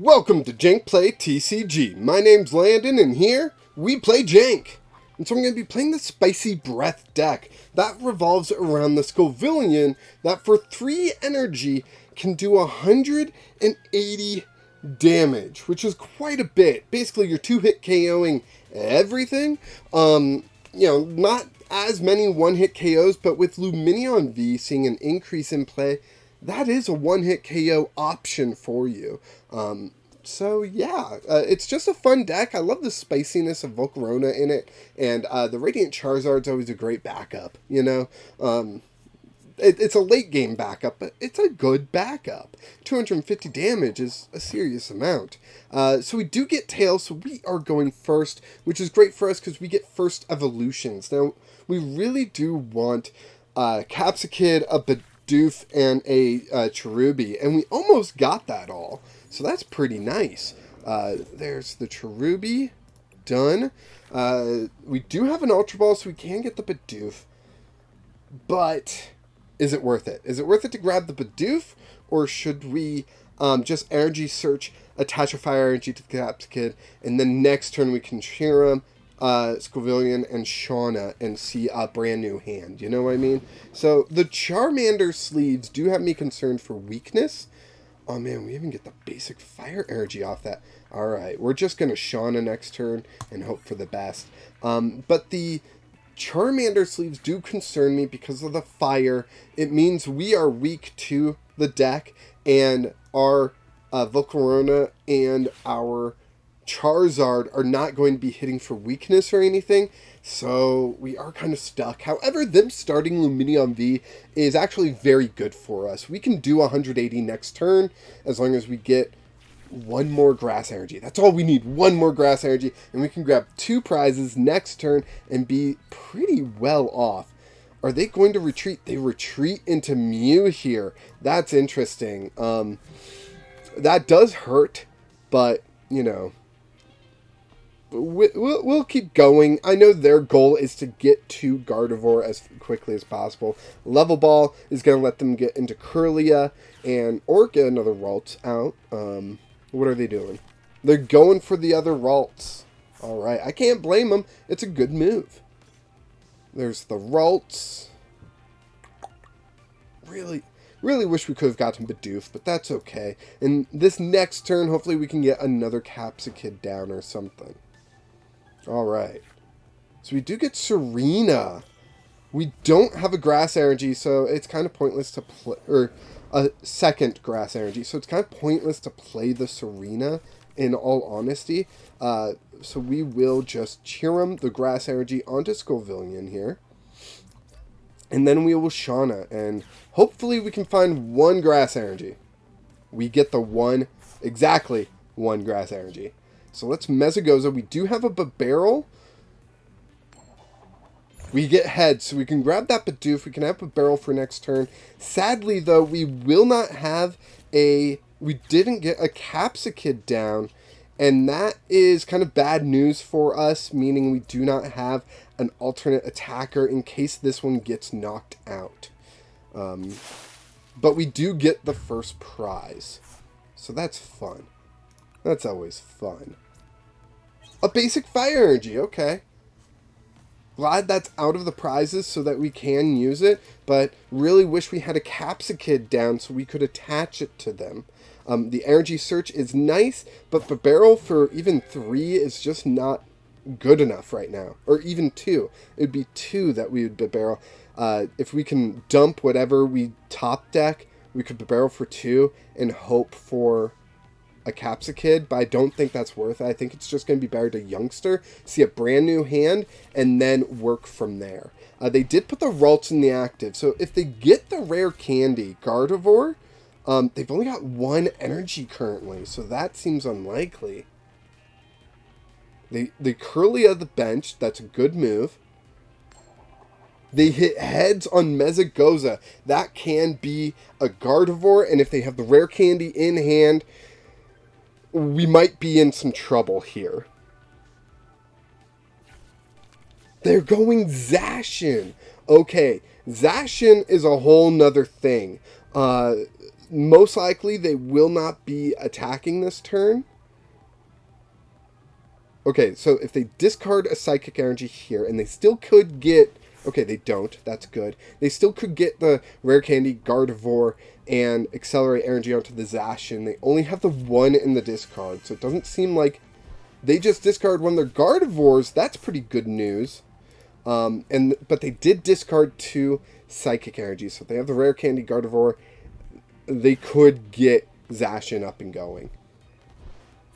Welcome to Jank Play TCG. My name's Landon, and here we play Jank. And so I'm going to be playing the Spicy Breath deck. That revolves around the Scovillain that for 3 energy can do 180 damage, which is quite a bit. Basically, you're 2-hit KOing everything. Not as many 1-hit KOs, but with Lumineon V seeing an increase in play, that is a 1-hit KO option for you. It's just a fun deck. I love the spiciness of Volcarona in it, and the Radiant Charizard's always a great backup, you know? It's a late game backup, but it's a good backup. 250 damage is a serious amount. So we do get Tails, so we are going first, which is great for us because we get first evolutions. Now, we really do want Capsakid, a Bidoof, and a Cherubi, and we almost got that all. So that's pretty nice. There's the Cherubi. Done. We do have an Ultra Ball, so we can get the Bidoof. But is it worth it? Is it worth it to grab the Bidoof? Or should we just Energy Search, attach a Fire Energy to the Capsakid, and then next turn we can Cherrim, Scovillain, and Shauna and see a brand new hand. You know what I mean? So the Charmander sleeves do have me concerned for weakness. Oh man, we even get the basic fire energy off that. Alright, we're just going to Shauna next turn and hope for the best. But the Charmander sleeves do concern me because of the fire. It means we are weak to the deck, and our Volcarona and our Charizard are not going to be hitting for weakness or anything, so we are kind of stuck. However, them starting Lumineon V is actually very good for us. We can do 180 next turn as long as we get one more grass energy. That's all we need, one more grass energy, and we can grab 2 prizes next turn and be pretty well off. Are they going to retreat? They retreat into Mew here. That's interesting. That does hurt, but, you know, we'll keep going. I know their goal is to get to Gardevoir as quickly as possible. Level Ball is going to let them get into Kirlia or get another Ralts out. What are they doing? They're going for the other Ralts. Alright, I can't blame them. It's a good move. There's the Ralts. Really wish we could have gotten Bidoof, but that's okay. And this next turn, hopefully we can get another Capsakid down or something. Alright. So we do get Serena. We don't have a grass energy, so it's kind of pointless to play, or a second grass energy, so it's kind of pointless to play the Serena, in all honesty. So we will just Cherrim the grass energy onto Scovillain here. And then we will Shauna, and hopefully we can find 1 grass energy. We get the exactly 1 grass energy. So let's Mesagoza. We do have a Bibarel. We get head, so we can grab that Bidoof. We can have Bibarel for next turn. Sadly, though, we will not have we didn't get a Capsakid down, and that is kind of bad news for us, meaning we do not have an alternate attacker in case this one gets knocked out. But we do get the first prize, so that's fun. That's always fun. A basic fire energy, okay. Glad that's out of the prizes so that we can use it, but really wish we had a Capsakid down so we could attach it to them. The Energy Search is nice, but Bibarel for even 3 is just not good enough right now. Or even 2. It would be 2 that we would Bibarel. If we can dump whatever we top deck, we could Bibarel for 2 and hope for a Capsakid, but I don't think that's worth it. I think it's just going to be better to Youngster, see a brand new hand, and then work from there. They did put the Ralts in the active, so if they get the rare candy, Gardevoir, they've only got 1 energy currently, so that seems unlikely. They Kirlia the bench, that's a good move. They hit heads on Mesagoza. That can be a Gardevoir, and if they have the rare candy in hand, we might be in some trouble here. They're going Zacian. Okay, Zacian is a whole nother thing. most likely they will not be attacking this turn. Okay, so if they discard a Psychic Energy here, and they still could get... Okay, they don't. That's good. They still could get the Rare Candy, Gardevoir, and Accelerate Energy onto the Zacian. They only have the one in the discard, so it doesn't seem like they just discard one of their Gardevoirs. That's pretty good news. But they did discard 2 Psychic Energies, so if they have the Rare Candy, Gardevoir, they could get Zacian up and going.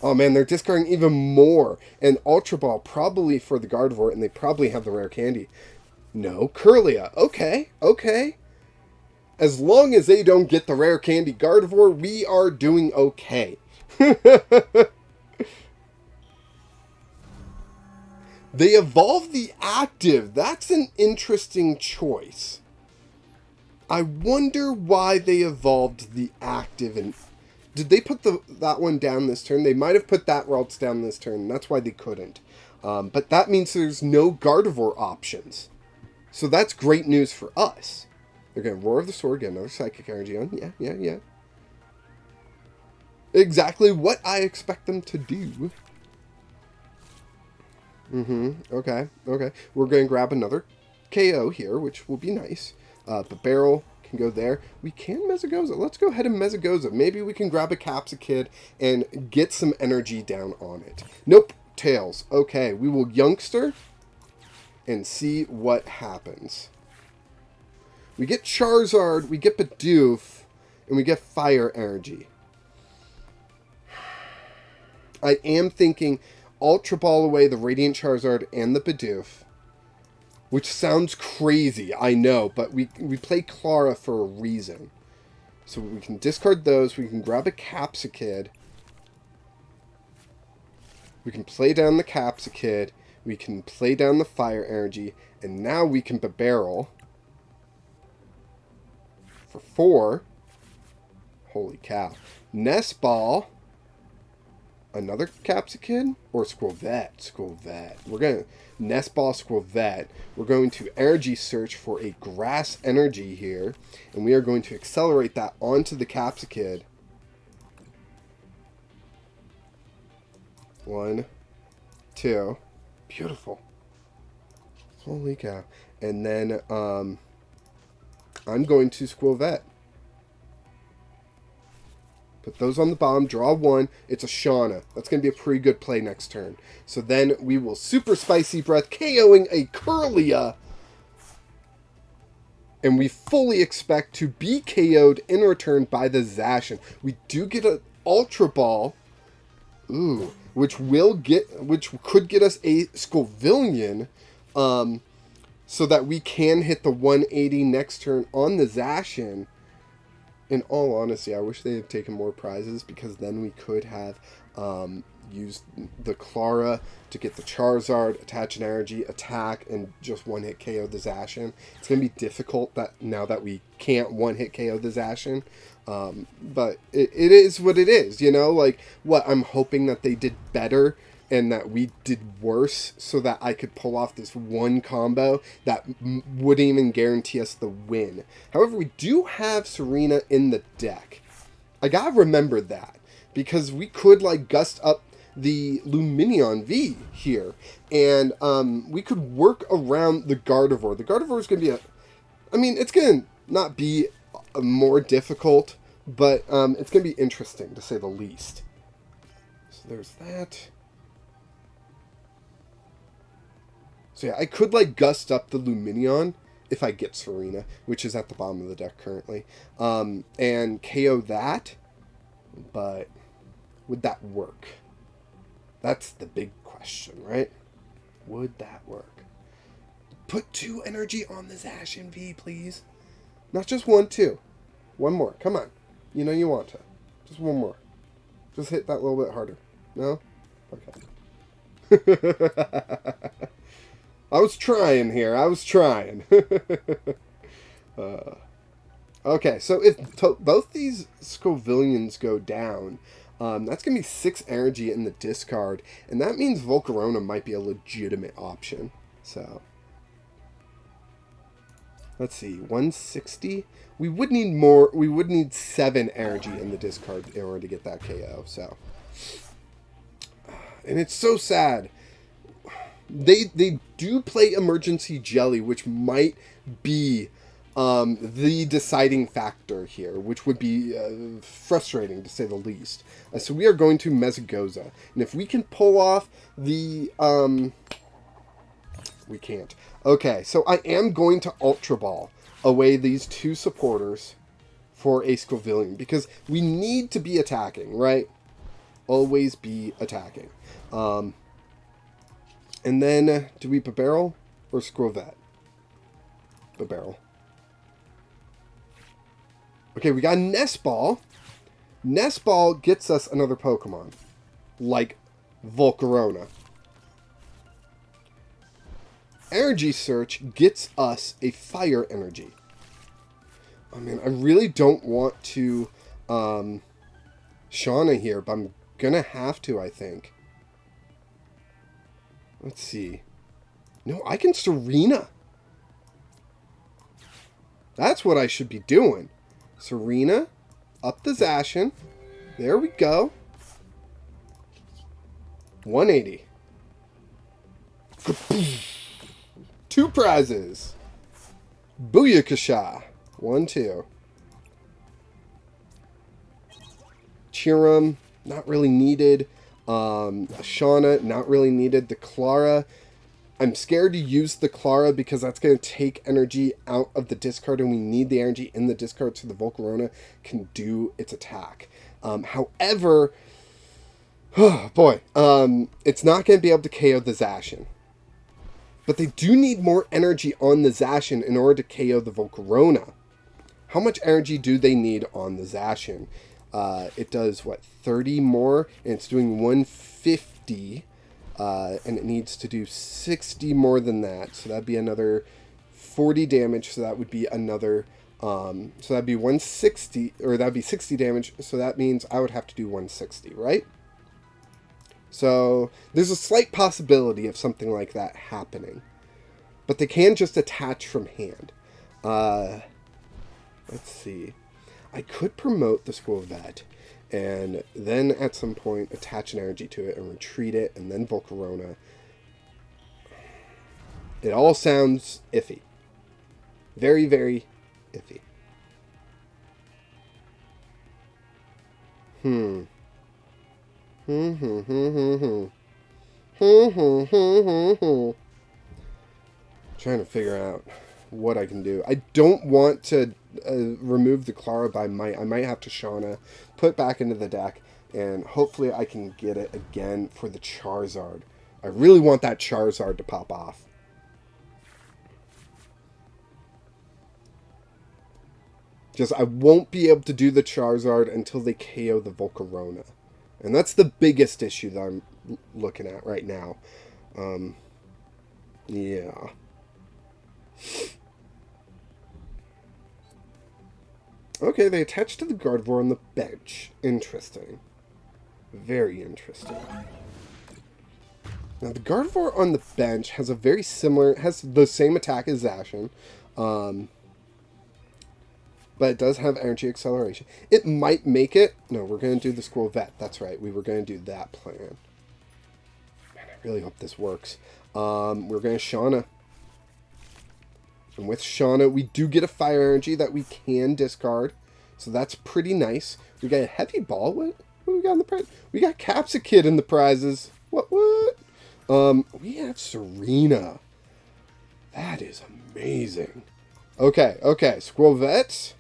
Oh man, they're discarding even more. And Ultra Ball probably for the Gardevoir, and they probably have the Rare Candy. No, Kirlia. Okay, okay. As long as they don't get the Rare Candy Gardevoir, we are doing okay. They evolved the active. That's an interesting choice. I wonder why they evolved the active. And did they put that one down this turn? They might have put that Ralts down this turn. That's why they couldn't. But that means there's no Gardevoir options. So that's great news for us. They're going to Roar of the Sword, get another Psychic Energy on. Yeah. Exactly what I expect them to do. Okay. We're going to grab another KO here, which will be nice. Bibarel can go there. We can Mesagoza. Let's go ahead and Mesagoza. Maybe we can grab a Capsakid and get some energy down on it. Nope. Tails. Okay, we will Youngster and see what happens. We get Charizard, we get Bidoof, and we get Fire Energy. I am thinking Ultra Ball away the Radiant Charizard and the Bidoof, which sounds crazy, I know, but we play Klara for a reason. So we can discard those, we can grab a Capsakid, we can play down the Capsakid, we can play down the Fire Energy, and now we can Bibarel for 4. Holy cow. Nest Ball, another Capsakid, or Skwovet. We're going to Nest Ball Skwovet. We're going to Energy Search for a Grass Energy here, and we are going to accelerate that onto the Capsakid. 1, 2. Beautiful. Holy cow. And then I'm going to Skwovet. Put those on the bottom. Draw 1. It's a Shauna. That's going to be a pretty good play next turn. So then we will Super Spicy Breath, KOing a Kirlia. And we fully expect to be KO'd in return by the Zacian. We do get an Ultra Ball. Ooh. Which could get us a Scovillain, so that we can hit the 180 next turn on the Zacian. In all honesty, I wish they had taken more prizes, because then we could have used the Klara to get the Charizard, attach an energy, attack, and just one-hit KO the Zacian. It's going to be difficult now that we can't one-hit KO the Zacian. But it is what it is, you know? Like, what, I'm hoping that they did better and that we did worse so that I could pull off this one combo that wouldn't even guarantee us the win. However, we do have Serena in the deck. I gotta remember that, because we could, like, gust up the Lumineon V here, and we could work around the Gardevoir. The Gardevoir is going to be it's going to not be more difficult, but it's going to be interesting, to say the least. So there's that. So yeah, I could, like, gust up the Lumineon if I get Serena, which is at the bottom of the deck currently, and KO that, but would that work? That's the big question, right? Would that work? Put 2 energy on the Zacian V, please. Not just 1, 2. One more. Come on. You know you want to. Just one more. Just hit that a little bit harder. No? Okay. I was trying here. I was trying. Okay, so if both these Scovillains go down, that's going to be 6 energy in the discard, and that means Volcarona might be a legitimate option. So, Let's see, 160. We would need more. We would need 7 energy in the discard in order to get that KO. So, and it's so sad. They do play Emergency Jelly, which might be the deciding factor here, which would be frustrating to say the least. So we are going to Mesagoza, and if we can pull off the we can't. Okay, so I am going to Ultra Ball away these 2 supporters for a Scovillain, because we need to be attacking, right? Always be attacking. And then, do we Bibarel or Skwovet? Bibarel. Okay, we got Nest Ball. Nest Ball gets us another Pokemon, like Volcarona. Energy Search gets us a Fire Energy. I mean, I really don't want to Shauna here, but I'm going to have to, I think. Let's see. No, I can Serena. That's what I should be doing. Serena, up the Zacian. There we go. 180. 2 prizes. Booyakasha. 1, 2. Cherrim, not really needed. Shauna, not really needed. The Klara, I'm scared to use the Klara because that's going to take energy out of the discard, and we need the energy in the discard so the Volcarona can do its attack. However, oh boy, it's not going to be able to KO the Zacian. But they do need more energy on the Zacian in order to KO the Volcarona. How much energy do they need on the Zacian? It does, what, 30 more? And it's doing 150. And it needs to do 60 more than that. So that'd be another 40 damage. So that would be another... so that'd be 160, or that'd be 60 damage. So that means I would have to do 160, right? So there's a slight possibility of something like that happening. But they can just attach from hand. Let's see. I could promote the Skwovet, and then at some point attach an energy to it and retreat it, and then Volcarona. It all sounds iffy. Very, very iffy. Trying to figure out what I can do. I don't want to remove the Klara by might. I might have to Shauna, put back into the deck, and hopefully I can get it again for the Charizard. I really want that Charizard to pop off. Just, I won't be able to do the Charizard until they KO the Volcarona. And that's the biggest issue that I'm looking at right now. Yeah. Okay, they attached to the Gardevoir on the bench. Interesting. Very interesting. Now, the Gardevoir on the bench has a very similar... has the same attack as Zacian. But it does have energy acceleration. It might make it... No, we're going to do the Skwovet. That's right. We were going to do that plan. Man, I really hope this works. We're going to Shauna. And with Shauna, we do get a fire energy that we can discard. So that's pretty nice. We got a heavy ball. What do we got in the prize? We got Capsakid in the prizes. What? We have Serena. That is amazing. Okay. Skwovet.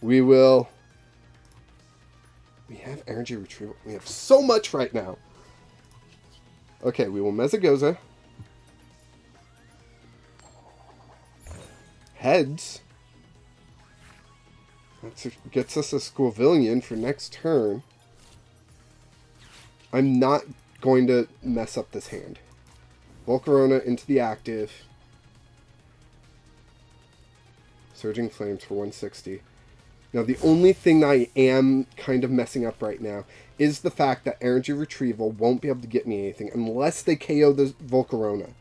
We have Energy Retrieval. We have so much right now. Okay, we will Mesagoza. Heads. That gets us a Scovillain for next turn. I'm not going to mess up this hand. Volcarona into the active. Surging Flames for 160. Now, the only thing that I am kind of messing up right now is the fact that Energy Retrieval won't be able to get me anything unless they KO the Volcarona.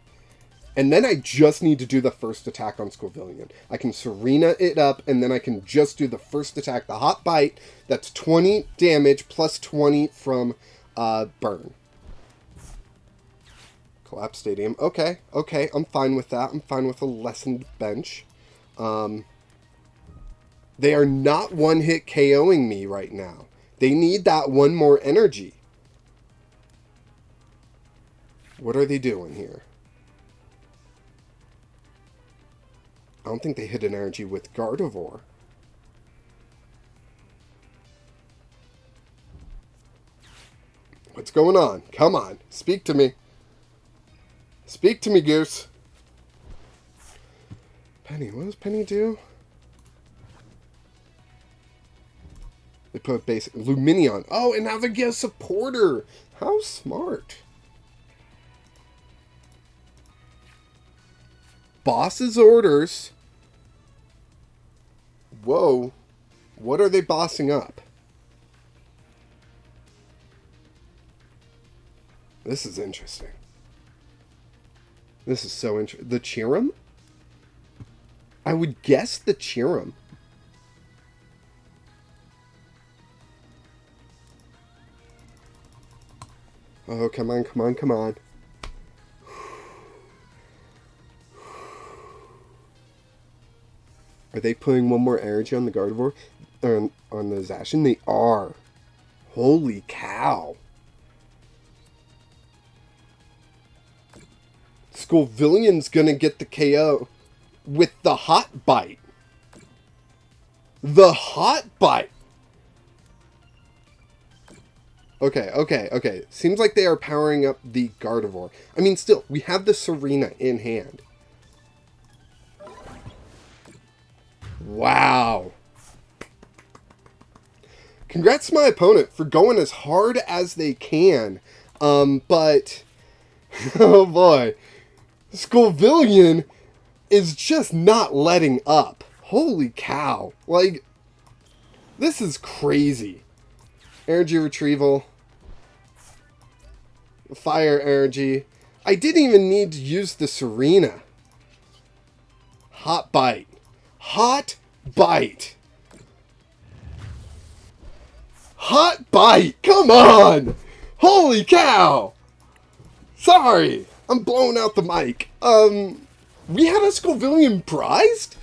And then I just need to do the first attack on Scovillain. I can Serena it up, and then I can just do the first attack, the Hot Bite. That's 20 damage plus 20 from burn. Collapse Stadium. Okay, okay, I'm fine with that. I'm fine with a lessened bench. They are not one-hit KOing me right now. They need that one more energy. What are they doing here? I don't think they hit an energy with Gardevoir. What's going on? Come on. Speak to me. Speak to me, Goose. Penny. What does Penny do? They put basic Lumineon. Oh, and now they get a supporter. How smart. Boss's orders. Whoa. What are they bossing up? This is interesting. This is so interesting. The Cherrim? I would guess the Cherrim. Oh, come on, come on, come on. Are they putting one more energy on the Gardevoir? On the Zacian? They are. Holy cow. Scovillain's gonna get the KO with the Hot Bite. The Hot Bite. Okay, okay, okay. Seems like they are powering up the Gardevoir. I mean, still, we have the Serena in hand. Wow. Congrats to my opponent for going as hard as they can. But, oh boy. Scovillain is just not letting up. Holy cow. Like, this is crazy. Energy Retrieval. Fire Energy. I didn't even need to use the Serena. Hot Bite. Hot Bite. Hot Bite. Come on. Holy cow. Sorry. I'm blowing out the mic. We had a Scovillain prized?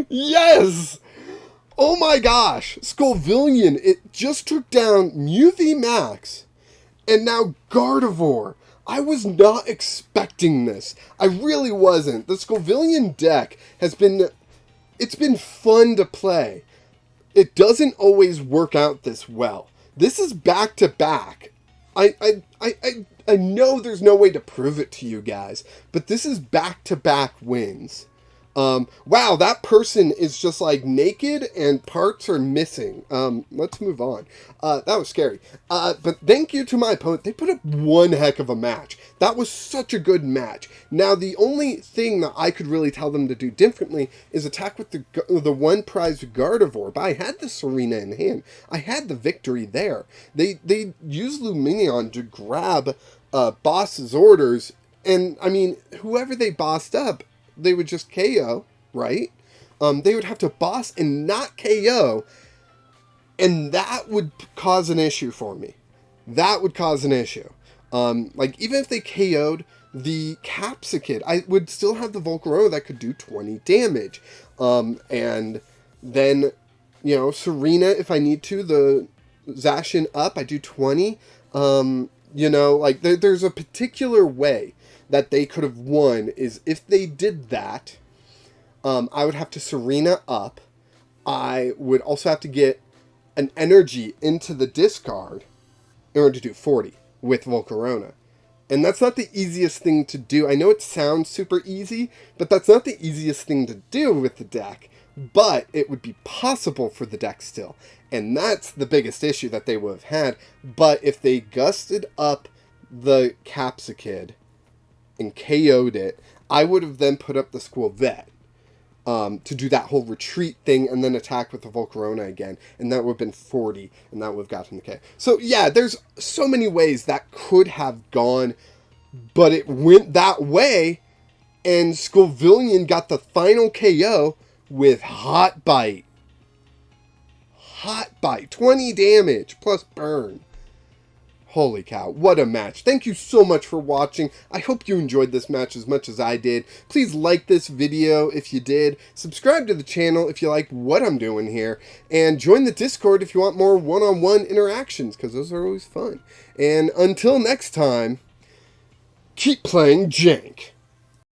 Yes. Oh my gosh. Scovillain, it just took down Mew Max. And now Gardevoir. I was not expecting this. I really wasn't. The Scovillain deck has been... It's been fun to play. It doesn't always work out this well. This is back-to-back. I know there's no way to prove it to you guys, but this is back-to-back wins. Wow, that person is just like naked and parts are missing. Let's move on. That was scary. But thank you to my opponent. They put up one heck of a match. That was such a good match. Now, the only thing that I could really tell them to do differently is attack with the one prize Gardevoir. But I had the Serena in hand. I had the victory there. They used Lumineon to grab boss's orders. And, I mean, whoever they bossed up, they would just KO, right? They would have to boss and not KO, and that would cause an issue for me. That would cause an issue. Like, even if they KO'd the Capsakid, I would still have the Volcarona that could do 20 damage. And then, you know, Serena, if I need to, the Zacian up, I do 20. You know, like, there's a particular way that they could have won is if they did that, I would have to Serena up. I would also have to get an energy into the discard in order to do 40 with Volcarona. And that's not the easiest thing to do. I know it sounds super easy, but that's not the easiest thing to do with the deck. But it would be possible for the deck still. And that's the biggest issue that they would have had. But if they gusted up the Capsakid and KO'd it, I would have then put up the Skwovet to do that whole retreat thing and then attack with the Volcarona again, and that would have been 40, and that would have gotten the K. So yeah, there's so many ways that could have gone, but it went that way, and Scovillain got the final KO with Hot Bite. Hot Bite, 20 damage plus burn. Holy cow, what a match. Thank you so much for watching. I hope you enjoyed this match as much as I did. Please like this video if you did. Subscribe to the channel if you like what I'm doing here. And join the Discord if you want more one-on-one interactions, because those are always fun. And until next time, keep playing Jank.